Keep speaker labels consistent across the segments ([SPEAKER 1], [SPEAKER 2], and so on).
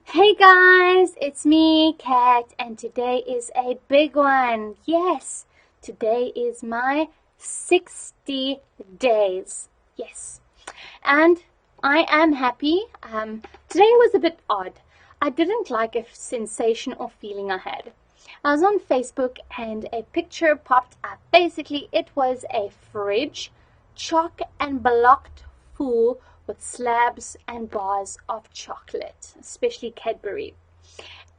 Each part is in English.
[SPEAKER 1] Hey guys, it's me, Kat, and today is a big one. Yes, today is my 60 days. Yes, and I am happy. Today was a bit odd. I didn't like a sensation or feeling I had. I was on Facebook and a picture popped up. Basically, it was a fridge, chock and blocked full with slabs and bars of chocolate, especially Cadbury.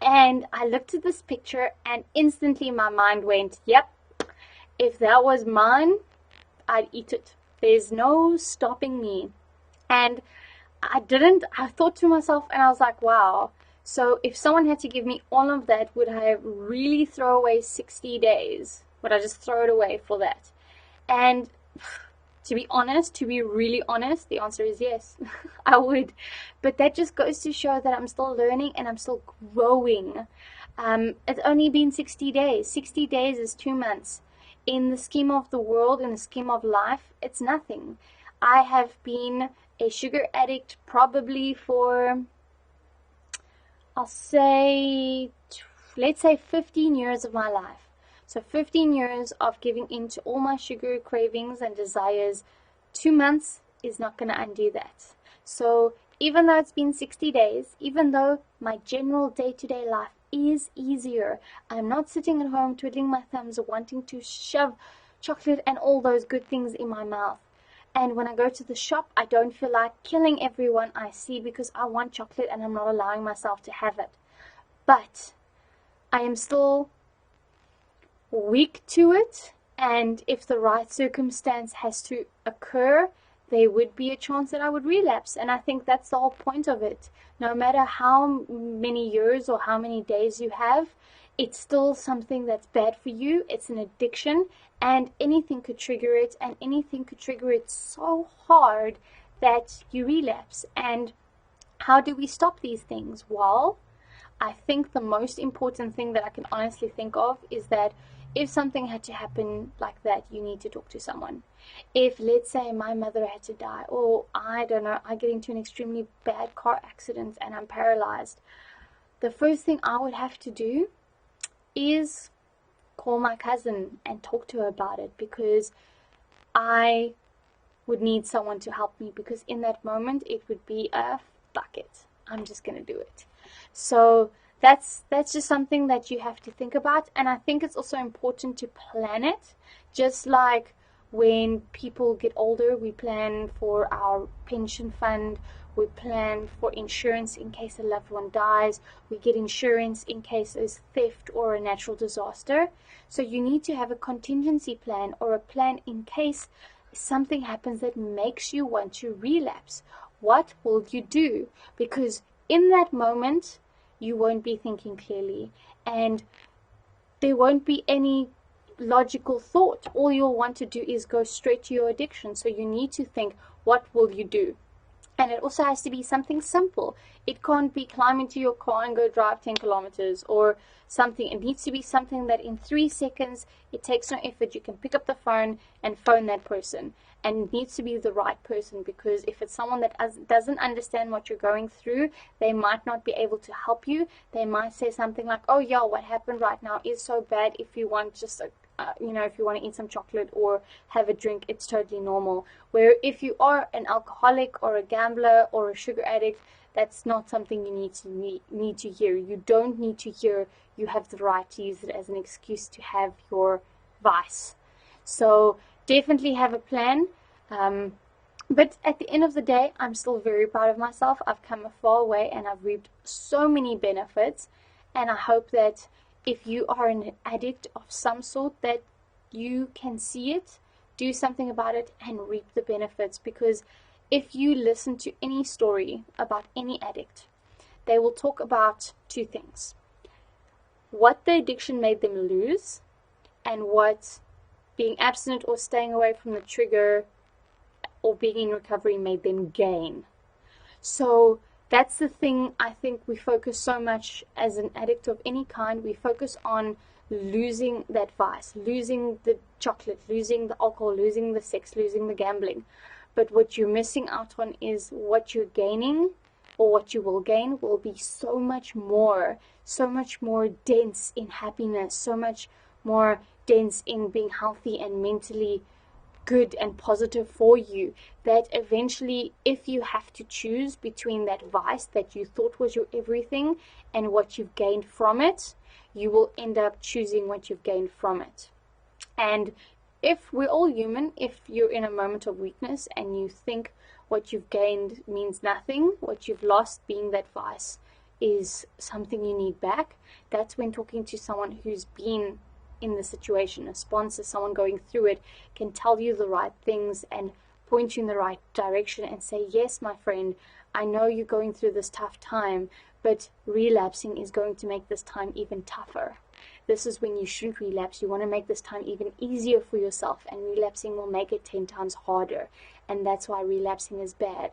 [SPEAKER 1] And I looked at this picture and instantly my mind went, yep, if that was mine, I'd eat it. There's no stopping me. And I thought to myself and I was like, wow. So if someone had to give me all of that, would I really throw away 60 days? Would I just throw it away for that? And to be honest, to be really honest, the answer is yes, I would. But that just goes to show that I'm still learning and I'm still growing. It's only been 60 days. 60 days is 2 months. In the scheme of the world, in the scheme of life, it's nothing. I have been a sugar addict probably for, I'll say, let's say 15 years of my life. So 15 years of giving in to all my sugar cravings and desires. 2 months is not going to undo that. So even though it's been 60 days, even though my general day-to-day life is easier, I'm not sitting at home twiddling my thumbs or wanting to shove chocolate and all those good things in my mouth. And when I go to the shop, I don't feel like killing everyone I see because I want chocolate and I'm not allowing myself to have it. But I am still weak to it, and if the right circumstance has to occur, there would be a chance that I would relapse. And I think that's the whole point of it. No matter how many years or how many days you have, it's still something that's bad for you. It's an addiction, and anything could trigger it, and anything could trigger it so hard that you relapse. And how do we stop these things? Well, I think the most important thing that I can honestly think of is that if something had to happen like that, you need to talk to someone. If, let's say, my mother had to die, or I don't know, I get into an extremely bad car accident and I'm paralyzed, the first thing I would have to do is call my cousin and talk to her about it because I would need someone to help me because in that moment it would be a fuck it. I'm just gonna do it. So that's just something that you have to think about, and I think it's also important to plan it. Just like when people get older, we plan for our pension fund, we plan for insurance in case a loved one dies, we get insurance in case there's theft or a natural disaster. So you need to have a contingency plan or a plan in case something happens that makes you want to relapse. What will you do? Because in that moment, you won't be thinking clearly and there won't be any logical thought. All you'll want to do is go straight to your addiction. So you need to think, what will you do? And it also has to be something simple. It can't be climb into your car and go drive 10 kilometers or something. It needs to be something that in 3 seconds, it takes no effort. You can pick up the phone and phone that person. And it needs to be the right person because if it's someone that doesn't understand what you're going through, they might not be able to help you. They might say something like, oh, yeah, what happened right now is so bad. If you want just if you want to eat some chocolate or have a drink, it's totally normal. Where if you are an alcoholic or a gambler or a sugar addict, that's not something you need to hear. You don't need to hear you have the right to use it as an excuse to have your vice. So definitely have a plan. But at the end of the day, I'm still very proud of myself. I've come a far way and I've reaped so many benefits. And I hope that if you are an addict of some sort, that you can see it, do something about it, and reap the benefits. Because if you listen to any story about any addict, they will talk about two things: what the addiction made them lose, and what being abstinent or staying away from the trigger or being in recovery made them gain. So that's the thing. I think we focus so much as an addict of any kind, we focus on losing that vice, losing the chocolate, losing the alcohol, losing the sex, losing the gambling. But what you're missing out on is what you're gaining or what you will gain will be so much more dense in happiness, so much more dense in being healthy and mentally good and positive for you, that eventually, if you have to choose between that vice that you thought was your everything and what you've gained from it, you will end up choosing what you've gained from it. And if we're all human, if you're in a moment of weakness and you think what you've gained means nothing, what you've lost, being that vice, is something you need back, that's when talking to someone who's been in the situation, a sponsor, someone going through it, can tell you the right things and point you in the right direction and say, yes, my friend, I know you're going through this tough time, but relapsing is going to make this time even tougher. This is when you shouldn't relapse. You want to make this time even easier for yourself, and relapsing will make it 10 times harder, and that's why relapsing is bad.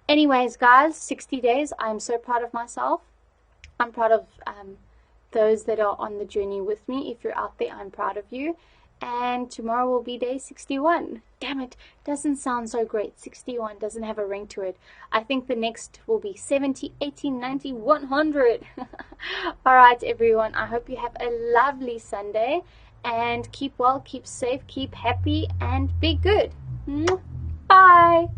[SPEAKER 1] Anyways, guys, 60 days. I'm so proud of myself. I'm proud of those that are on the journey with me. If you're out there, I'm proud of you. And tomorrow will be day 61. Damn it, doesn't sound so great. 61 doesn't have a ring to it. I think the next will be 70, 80, 90, 100. Alright, everyone, I hope you have a lovely Sunday. And keep well, keep safe, keep happy, and be good. Bye.